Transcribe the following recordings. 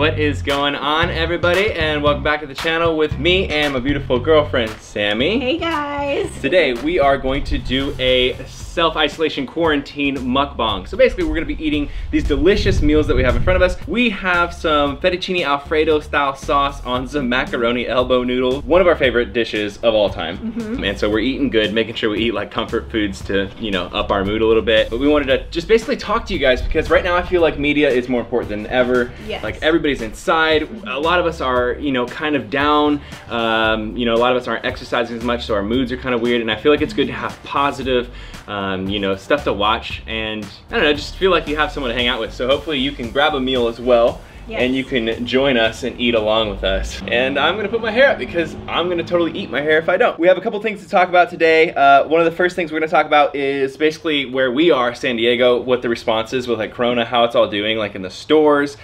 What is going on, everybody? And welcome back to the channel with me and my beautiful girlfriend, Sammy. Hey guys! Today we are going to do a self-isolation quarantine mukbang. So basically we're gonna be eating these delicious meals that we have in front of us. We have some fettuccine Alfredo style sauce on some macaroni elbow noodles. One of our favorite dishes of all time. And so we're eating good, making sure we eat like comfort foods to, you know, up our mood a little bit. But we wanted to just basically talk to you guys because right now I feel like media is more important than ever. Yes. Like everybody's inside. A lot of us are, you know, kind of down. You know, a lot of us aren't exercising as much, so our moods are kind of weird. And I feel like it's good to have positive, you know, stuff to watch, and I don't know, just feel like you have someone to hang out with. So hopefully you can grab a meal as well. Yes. And you can join us and eat along with us. And I'm gonna put my hair up because I'm gonna totally eat my hair if I don't. We have a couple things to talk about today. One of the first things we're gonna talk about is basically where we are, San Diego, what the response is with like Corona, how it's all doing, like in the stores,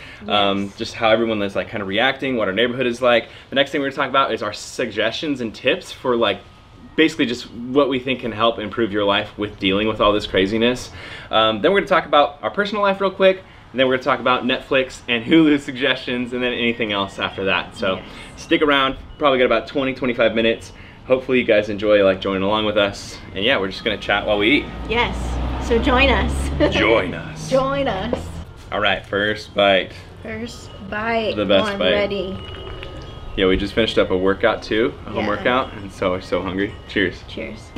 just how everyone is like kind of reacting, what our neighborhood is like. The next thing we're gonna talk about is our suggestions and tips for like basically just what we think can help improve your life with dealing with all this craziness. Then we're gonna talk about our personal life real quick, and then we're gonna talk about Netflix and Hulu suggestions, and then anything else after that. So stick around, probably got about 20-25 minutes. Hopefully you guys enjoy like joining along with us. And yeah, we're just gonna chat while we eat. Yes, so join us. Join us. Join us. All right, first bite. First bite. The best I'm bite. ready. Yeah, we just finished up a workout too, a home workout, and so we're so hungry. Cheers. Cheers.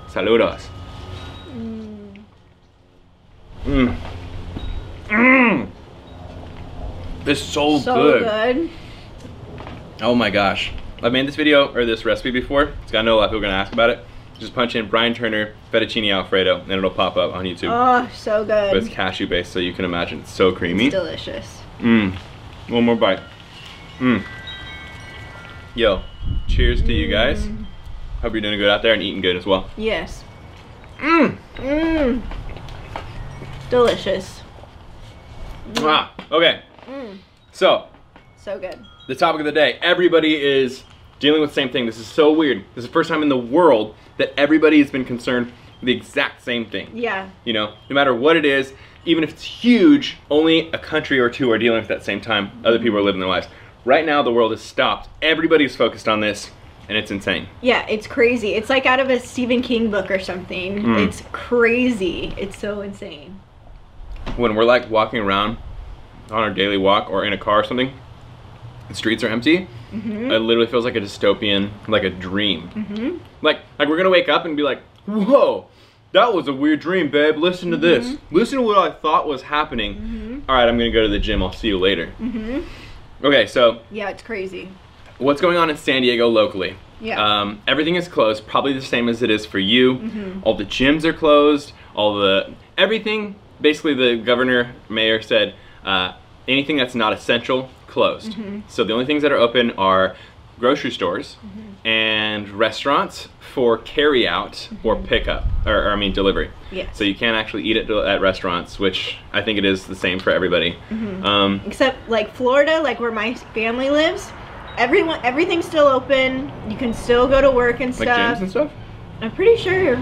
Saludos. It's so good. Oh my gosh. I've made this video, or this recipe before. It's got a lot of people gonna ask about it. Just punch in Brian Turner fettuccine Alfredo and it'll pop up on YouTube. Oh, so good. But it's cashew based, so you can imagine it's so creamy. It's delicious. One more bite. Yo, cheers to you guys. Hope you're doing good out there and eating good as well. Yes. Delicious. Okay. So good. the topic of the day, everybody is dealing with the same thing. This is so weird. This is the first time in the world that everybody has been concerned with the exact same thing. Yeah. You know, no matter what it is, even if it's huge, only a country or two are dealing with it at the same time. Other people are living their lives. Right now, the world has stopped. Everybody's focused on this, and it's insane. Yeah, it's crazy. It's like out of a Stephen King book or something. It's crazy. It's so insane. When we're like walking around on our daily walk or in a car or something, the streets are empty, it literally feels like a dystopian, like a dream. Like we're gonna wake up and be like, whoa, that was a weird dream, babe. Listen to this. Listen to what I thought was happening. All right, I'm gonna go to the gym. I'll see you later. Okay, so. Yeah, it's crazy. What's going on in San Diego locally? Yeah. Everything is closed, probably the same as it is for you. All the gyms are closed, everything. Basically, the governor, mayor said, anything that's not essential, closed. So the only things that are open are grocery stores and restaurants for carry out or pickup, or I mean delivery. Yes. So you can't actually eat at restaurants, which I think it is the same for everybody. Except like Florida, like where my family lives, everything's still open. You can still go to work and stuff. Like gyms and stuff? I'm pretty sure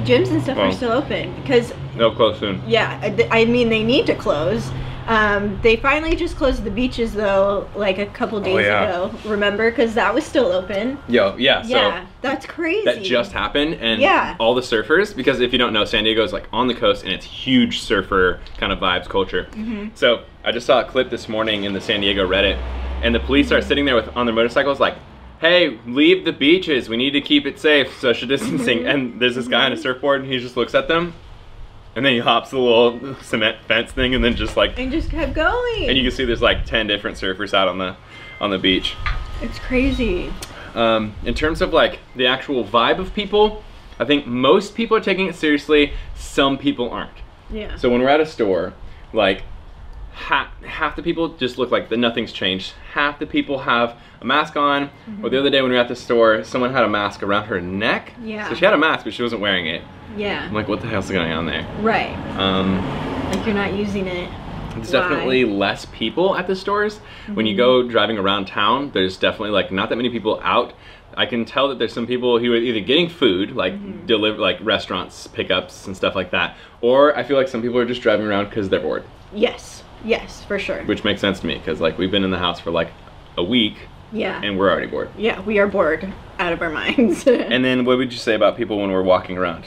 gyms and stuff are still open because they'll close soon. Yeah, I mean they need to close. They finally just closed the beaches though, like a couple days ago. Remember? Because that was still open. Yeah, so that's crazy. That just happened, and all the surfers, because if you don't know, San Diego is like on the coast, and it's huge surfer kind of vibes culture. So I just saw a clip this morning in the San Diego Reddit, and the police are sitting there on their motorcycles, like, hey, leave the beaches. We need to keep it safe, social distancing. And there's this guy on a surfboard, and he just looks at them. And then he hops the little cement fence thing and then just like... And just kept going. And you can see there's like 10 different surfers out on the beach. It's crazy. In terms of like the actual vibe of people, I think most people are taking it seriously. Some people aren't. Yeah. So when we're at a store, like half the people just look like nothing's changed. Half the people have a mask on. Or the other day when we were at the store, someone had a mask around her neck. Yeah. So she had a mask, but she wasn't wearing it. Yeah. I'm like, what the hell's going on there? Right. Like you're not using it. There's definitely less people at the stores. When you go driving around town, there's definitely like not that many people out. I can tell that there's some people who are either getting food, like like restaurants, pickups and stuff like that. Or I feel like some people are just driving around because they're bored. Yes. Yes, for sure. Which makes sense to me because like we've been in the house for like a week. Yeah. And we're already bored. Yeah, we are bored out of our minds. And then what would you say about people when we're walking around?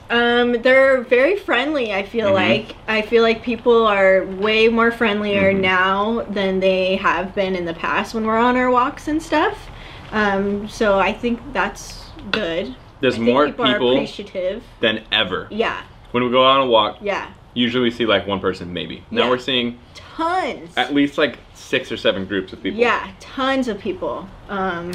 They're very friendly, I feel like. I feel like people are way more friendlier now than they have been in the past when we're on our walks and stuff. So I think that's good. There's more people are appreciative than ever. Yeah. When we go on a walk, yeah, usually we see like one person maybe. Now we're seeing tons. At least like 6 or 7 groups of people. Yeah, tons of people.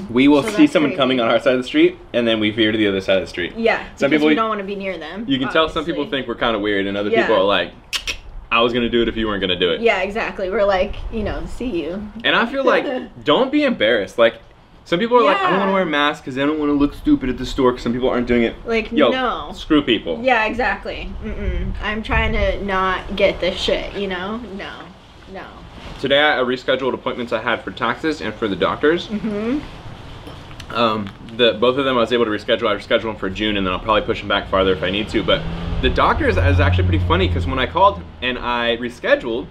We will see someone coming on our side of the street, and then we veer to the other side of the street. Yeah, some people we don't want to be near them. You can tell some people think we're kind of weird, and other people are like, I was gonna do it if you weren't gonna do it. Yeah, exactly. We're like, you know, see you. And I feel like, don't be embarrassed. Like, some people are like, I don't want to wear a mask because I don't want to look stupid at the store because some people aren't doing it. Like, yo, no. Screw people. Yeah, exactly. I'm trying to not get this shit, you know? No. Today I rescheduled appointments I had for taxes and for the doctors. Both of them I was able to reschedule. I rescheduled them for June, and then I'll probably push them back farther if I need to. But the doctors is actually pretty funny because when I called and I rescheduled,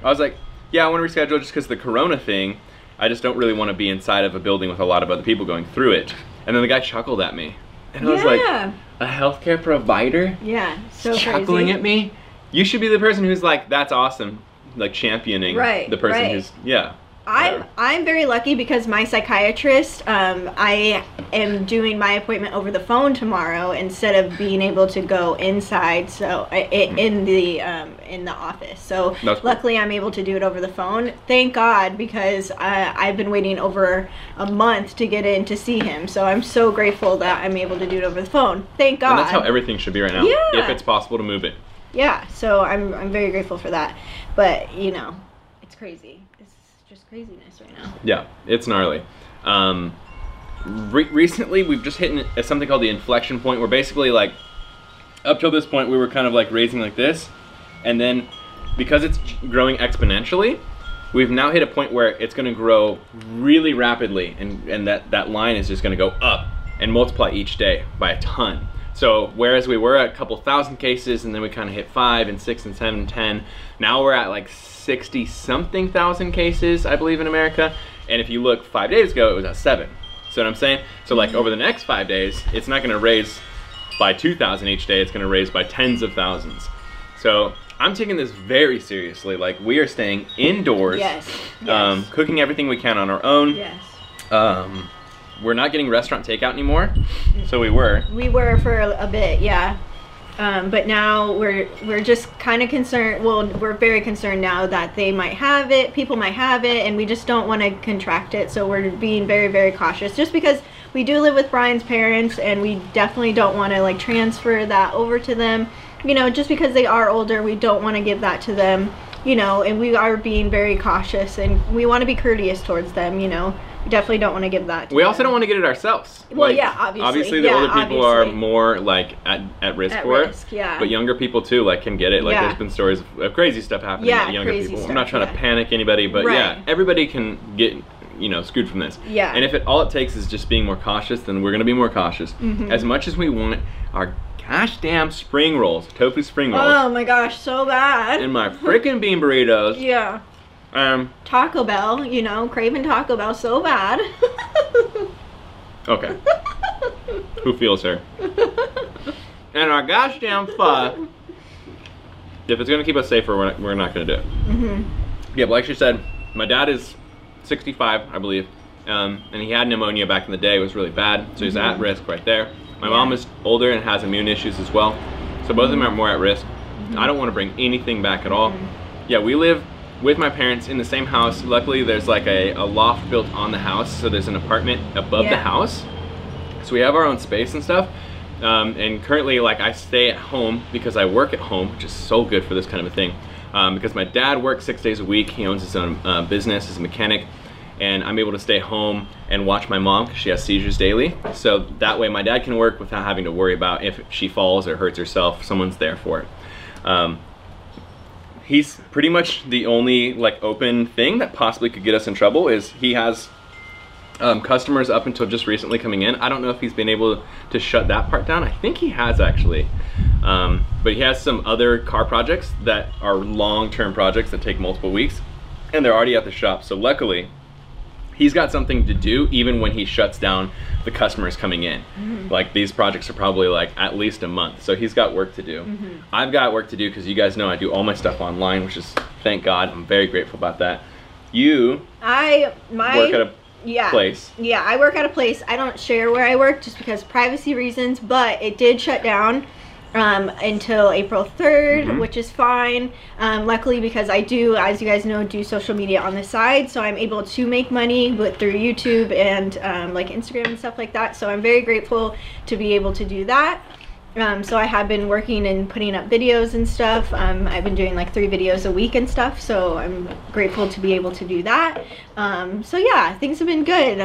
I was like, yeah, I want to reschedule just because the corona thing. I just don't really want to be inside of a building with a lot of other people going through it. And then the guy chuckled at me. And I was like, a healthcare provider? Yeah, so chuckling at me? You should be the person who's like, that's awesome. Like championing the person who's, I'm very lucky because my psychiatrist, I am doing my appointment over the phone tomorrow instead of being able to go inside, so in the office. So luckily I'm able to do it over the phone. Thank God, because I've been waiting over a month to get in to see him. So I'm so grateful that I'm able to do it over the phone. Thank God. And that's how everything should be right now. If it's possible to move it. Yeah. So I'm very grateful for that. But you know, it's crazy. Just craziness right now. Yeah, it's gnarly. Recently we've just hit something called the inflection point, where basically like up till this point we were kind of like raising like this, and then because it's growing exponentially, we've now hit a point where it's going to grow really rapidly, and that line is just going to go up and multiply each day by a ton. So whereas we were at a couple thousand cases, and then we kind of hit 5 and 6 and 7 and 10, now we're at like 60 something thousand cases, I believe, in America. And if you look 5 days ago, it was at 7. So what I'm saying? So like over the next 5 days, it's not gonna raise by 2,000 each day, it's gonna raise by tens of thousands. So I'm taking this very seriously. Like, we are staying indoors, cooking everything we can on our own. We're not getting restaurant takeout anymore. So we were for a bit, but now we're just kind of concerned. Well, we're very concerned now that they might have it, people might have it, and we just don't want to contract it. So we're being very, very cautious, just because we do live with Brian's parents, and we definitely don't want to like transfer that over to them. You know, just because they are older, we don't want to give that to them. You know, and we are being very cautious, and we want to be courteous towards them. You know. We definitely don't want to give that to them. Also don't want to get it ourselves. Well, like, yeah, obviously. Obviously, the older people are more like at risk for it. Yeah. But younger people too like can get it. Like there's been stories of crazy stuff happening to younger people. I'm not trying to panic anybody, but everybody can get, you know, screwed from this. Yeah. And if all it takes is just being more cautious, then we're gonna be more cautious. As much as we want our gosh damn spring rolls, tofu spring rolls. Oh my gosh, so bad. And my freaking bean burritos. Yeah. Taco Bell, you know, craving Taco Bell so bad. Okay. Who feels her? And our gosh damn pho. If it's gonna keep us safer, we're not gonna do it. Yeah, but like she said, my dad is 65, I believe, and he had pneumonia back in the day. It was really bad, so he's at risk right there. My mom is older and has immune issues as well, so both of them are more at risk. I don't want to bring anything back at all. Yeah, we live with my parents in the same house. Luckily, there's like a loft built on the house, so there's an apartment above the house. So we have our own space and stuff. And currently, like, I stay at home because I work at home, which is so good for this kind of a thing. Because my dad works 6 days a week. He owns his own business as a mechanic. And I'm able to stay home and watch my mom because she has seizures daily. So that way my dad can work without having to worry about if she falls or hurts herself, someone's there for it. He's pretty much the only like open thing that possibly could get us in trouble. Is he has customers up until just recently coming in. I don't know if he's been able to shut that part down. I think he has actually. But he has some other car projects that are long-term projects that take multiple weeks, and they're already at the shop. So luckily, he's got something to do even when he shuts down the customers coming in. Like these projects are probably like at least a month. So he's got work to do. I've got work to do because you guys know I do all my stuff online, which is, thank God, I'm very grateful about that. You work at a place. Yeah, I work at a place. I don't share where I work just because of privacy reasons, but it did shut down until April 3rd, which is fine. Luckily, because I do, as you guys know, do social media on the side, so I'm able to make money but through YouTube and like Instagram and stuff like that. So I'm very grateful to be able to do that. So I have been working and putting up videos and stuff. I've been doing like 3 videos a week and stuff, so I'm grateful to be able to do that. So yeah, things have been good.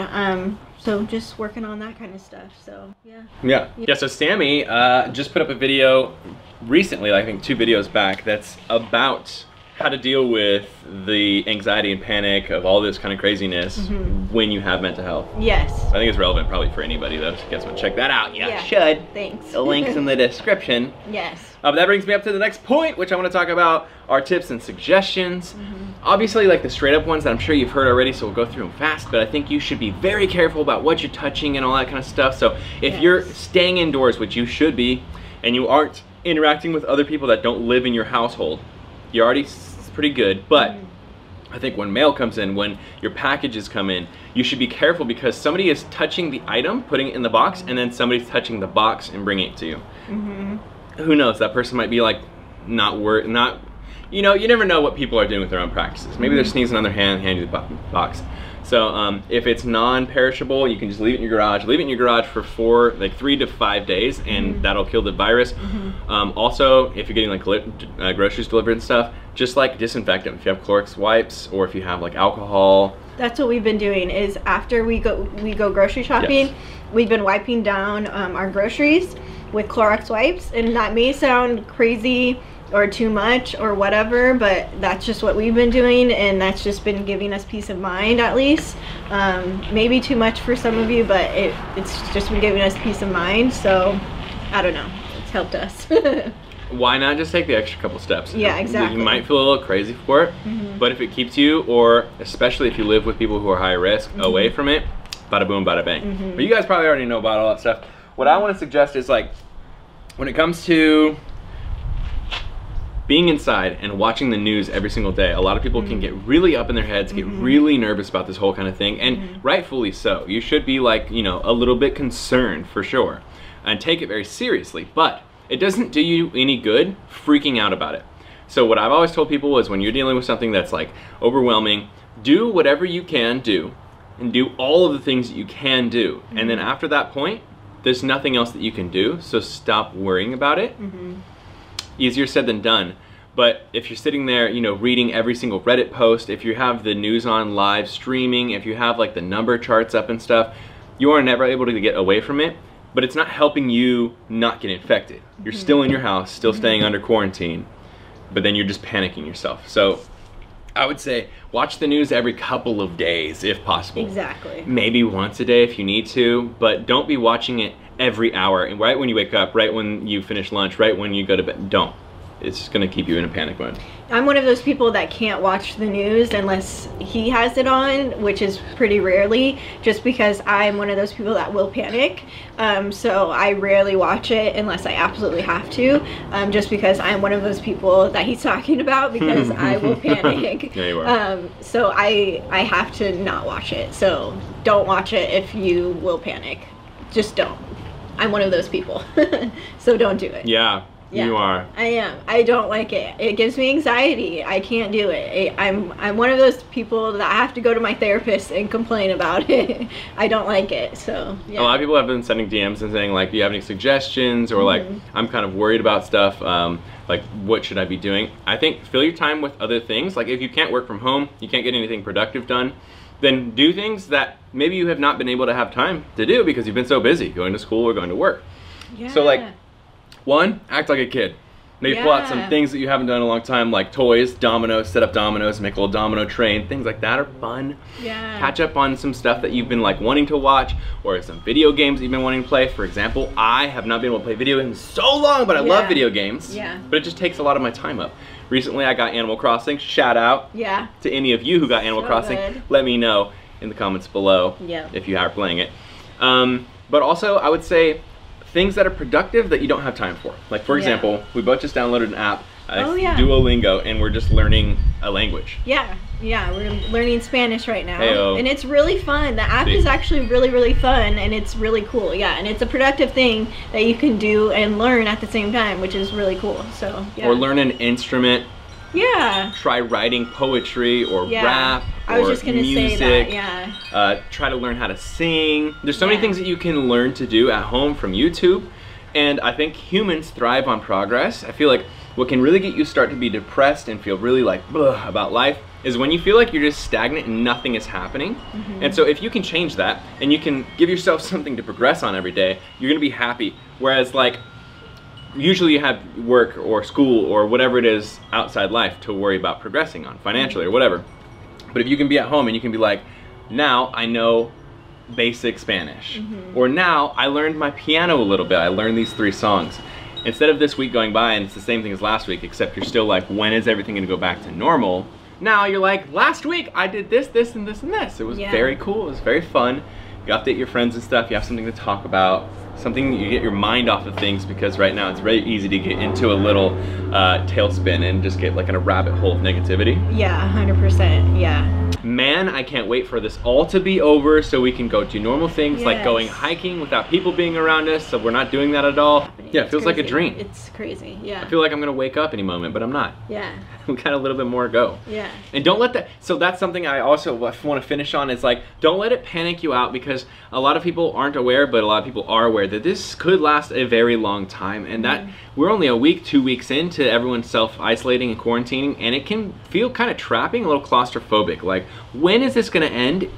So just working on that kind of stuff, so yeah. So Sammy just put up a video recently, I think 2 videos back, that's about how to deal with the anxiety and panic of all this kind of craziness when you have mental health. Yes. I think it's relevant probably for anybody though, so you guys want to check that out. Yeah. Should. Thanks. The link's in the description. Yes. But that brings me up to the next point, which I want to talk about are tips and suggestions. Obviously, like the straight up ones that I'm sure you've heard already, so we'll go through them fast, but I think you should be very careful about what you're touching and all that kind of stuff. So if you're staying indoors, which you should be, and you aren't interacting with other people that don't live in your household, you're already pretty good. But I think when mail comes in, when your packages come in, you should be careful because somebody is touching the item, putting it in the box, and then somebody's touching the box and bringing it to you. Who knows? That person might be like you know, you never know what people are doing with their own practices. Maybe they're sneezing on their hand you the box. So if it's non-perishable, you can just leave it in your garage. Leave it in your garage for 3 to 5 days, and that'll kill the virus. Also, if you're getting like groceries delivered and stuff, just like disinfect them. If you have Clorox wipes or if you have like alcohol. That's what we've been doing. Is after we go grocery shopping, we've been wiping down our groceries with Clorox wipes, and that may sound crazy or too much or whatever, but that's just what we've been doing, and that's just been giving us peace of mind at least. Maybe too much for some of you, but it's just been giving us peace of mind, so I don't know, it's helped us. Why not just take the extra couple steps? Yeah, exactly. You might feel a little crazy for it, but if it keeps you, or especially if you live with people who are high risk, away from it, bada boom, bada bang. But you guys probably already know about all that stuff. What I want to suggest is, like, when it comes to being inside and watching the news every single day, a lot of people can get really up in their heads, get really nervous about this whole kind of thing, and rightfully so. You should be like, you know, a little bit concerned for sure, and take it very seriously, but it doesn't do you any good freaking out about it. So what I've always told people is when you're dealing with something that's like overwhelming, do whatever you can do, and do all of the things that you can do, and then after that point, there's nothing else that you can do, so stop worrying about it. Easier said than done. But if you're sitting there, you know, reading every single Reddit post, if you have the news on live streaming, if you have like the number charts up and stuff, you are never able to get away from it, but it's not helping you not get infected. You're still in your house, still staying under quarantine, but then you're just panicking yourself. So I would say watch the news every couple of days if possible. Exactly. Maybe once a day if you need to, but don't be watching it every hour, and right when you wake up, right when you finish lunch, right when you go to bed. Don't. It's just going to keep you in a panic mode. I'm one of those people that can't watch the news unless he has it on, which is pretty rarely, just because I'm one of those people that will panic. So I rarely watch it unless I absolutely have to, just because I'm one of those people that he's talking about, because I will panic. Yeah, you are. So I have to not watch it. So don't watch it if you will panic. Just don't. I'm one of those people. So don't do it. Yeah. You are. I am. I don't like it. It gives me anxiety. I can't do it. I'm one of those people that I have to go to my therapist and complain about it. I don't like it. So yeah. A lot of people have been sending DMs and saying like, do you have any suggestions, or like, I'm kind of worried about stuff, like what should I be doing? I think fill your time with other things. Like if you can't work from home, you can't get anything productive done, then do things that maybe you have not been able to have time to do because you've been so busy going to school or going to work. Yeah. So like, one, act like a kid. Maybe pull out some things that you haven't done in a long time, like toys, dominoes, set up dominoes, make a little domino train. Things like that are fun. Yeah. Catch up on some stuff that you've been like wanting to watch, or some video games that you've been wanting to play. For example, I have not been able to play video games so long, but I love video games. Yeah. But it just takes a lot of my time up. Recently, I got Animal Crossing. Shout out to any of you who got Animal Crossing. Good. Let me know in the comments below if you are playing it. But also, I would say things that are productive that you don't have time for. Like, for example, we both just downloaded an app, Duolingo, and we're just learning a language. Yeah, we're learning Spanish right now. Hey-o. And it's really fun. The app is actually really, really fun, and it's really cool. Yeah, and it's a productive thing that you can do and learn at the same time, which is really cool. So, Or learn an instrument. Yeah. Try writing poetry or rap or I was just gonna music. say that, try to learn how to sing. There's so many things that you can learn to do at home from YouTube. And I think humans thrive on progress. I feel like what can really get you start to be depressed and feel really like about life is when you feel like you're just stagnant and nothing is happening. And so if you can change that and you can give yourself something to progress on every day, you're gonna be happy. Whereas like, usually you have work or school or whatever it is outside life to worry about progressing on financially or whatever. But if you can be at home and you can be like, now I know basic Spanish, or now I learned my piano a little bit, I learned these 3 songs. Instead of this week going by and it's the same thing as last week, except you're still like, when is everything gonna go back to normal? Now you're like, last week I did this, this, and this, and this. It was very cool, it was very fun. You update your friends and stuff, you have something to talk about. Something you get your mind off of things, because right now it's very easy to get into a little tailspin and just get like in a rabbit hole of negativity. Yeah, 100%, yeah. Man, I can't wait for this all to be over so we can go do normal things like going hiking without people being around us, so we're not doing that at all. Yeah, it feels like a dream. It's crazy, yeah. I feel like I'm gonna wake up any moment, but I'm not. Yeah. We got a little bit more to go. Yeah. And don't let that, so that's something I also want to finish on, is like, don't let it panic you out, because a lot of people aren't aware, but a lot of people are aware that this could last a very long time, and that we're only a week, 2 weeks into everyone self-isolating and quarantining, and it can feel kind of trapping, a little claustrophobic. Like, when is this gonna end?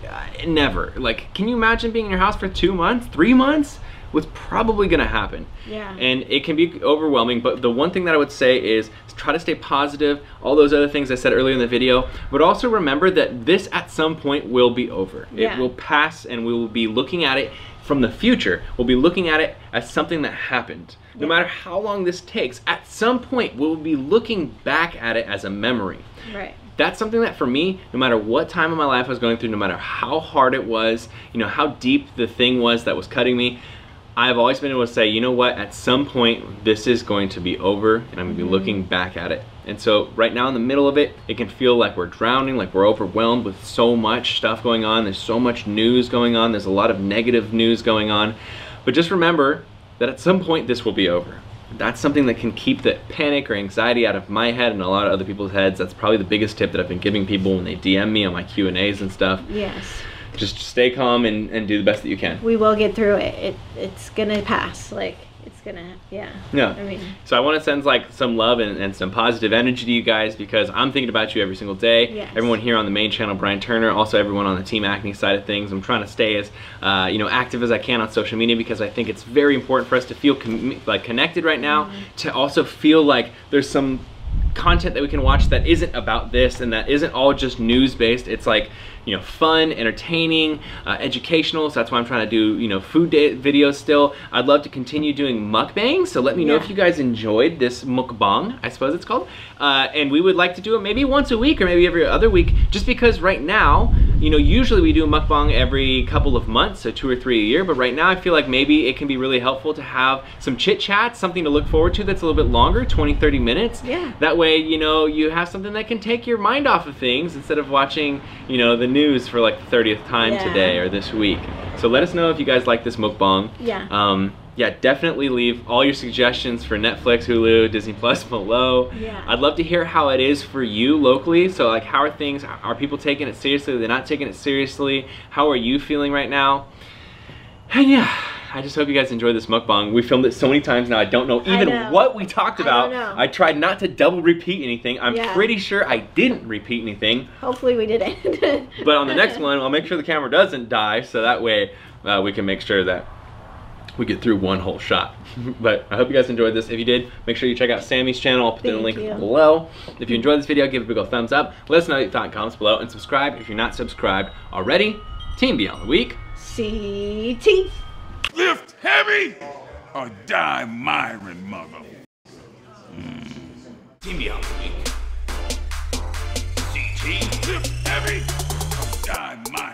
Never. Like, can you imagine being in your house for 2 months, 3 months? What's probably gonna happen. Yeah. And it can be overwhelming, but the one thing that I would say is try to stay positive, all those other things I said earlier in the video, but also remember that this at some point will be over. It will pass, and we will be looking at it from the future. We'll be looking at it as something that happened. No matter how long this takes, at some point we'll be looking back at it as a memory. Right. That's something that for me, no matter what time of my life I was going through, no matter how hard it was, you know, how deep the thing was that was cutting me, I've always been able to say, you know what, at some point this is going to be over, and I'm going to be looking back at it. And so right now in the middle of it, it can feel like we're drowning, like we're overwhelmed with so much stuff going on. There's so much news going on. There's a lot of negative news going on. But just remember that at some point this will be over. That's something that can keep the panic or anxiety out of my head and a lot of other people's heads. That's probably the biggest tip that I've been giving people when they DM me on my Q&As and stuff. Yes. Just stay calm and do the best that you can. We will get through it. It's gonna pass. Like, it's gonna, yeah. I mean, so I want to send like some love and some positive energy to you guys, because I'm thinking about you every single day. Yes. Everyone here on the main channel, Brian Turner, also everyone on the Team Acne side of things. I'm trying to stay as you know, active as I can on social media, because I think it's very important for us to feel like connected right now, to also feel like there's some content that we can watch that isn't about this and that isn't all just news based. It's like, you know, fun, entertaining, educational. So that's why I'm trying to do, you know, food videos still. I'd love to continue doing mukbangs, so let me know if you guys enjoyed this mukbang, I suppose it's called. And we would like to do it maybe once a week or maybe every other week, just because right now, you know, usually we do a mukbang every couple of months, so 2 or 3 a year, but right now I feel like maybe it can be really helpful to have some chit chat, something to look forward to that's a little bit longer, 20-30 minutes. Yeah. That way, you know, you have something that can take your mind off of things instead of watching, you know, the news for like the 30th time today or this week. So let us know if you guys like this mukbang. Yeah, definitely leave all your suggestions for Netflix, Hulu, Disney Plus below. I'd love to hear how it is for you locally. So like, how are things? Are people taking it seriously? Are they not taking it seriously? How are you feeling right now? And yeah, I just hope you guys enjoyed this mukbang. We filmed it so many times now, I don't know even what we talked about. I tried not to double repeat anything. I'm pretty sure I didn't repeat anything. Hopefully we didn't. But on the next one, I'll make sure the camera doesn't die, so that way we can make sure that we get through one whole shot. But I hope you guys enjoyed this. If you did, make sure you check out Sammy's channel. I'll put the link below. If you enjoyed this video, give it a big old thumbs up. Let us know what you thought in comments below, and subscribe if you're not subscribed already. Team Beyond the Week. CT. Lift heavy or die Myron, mother. Team Beyond the Week. CT. Lift heavy or die Myron.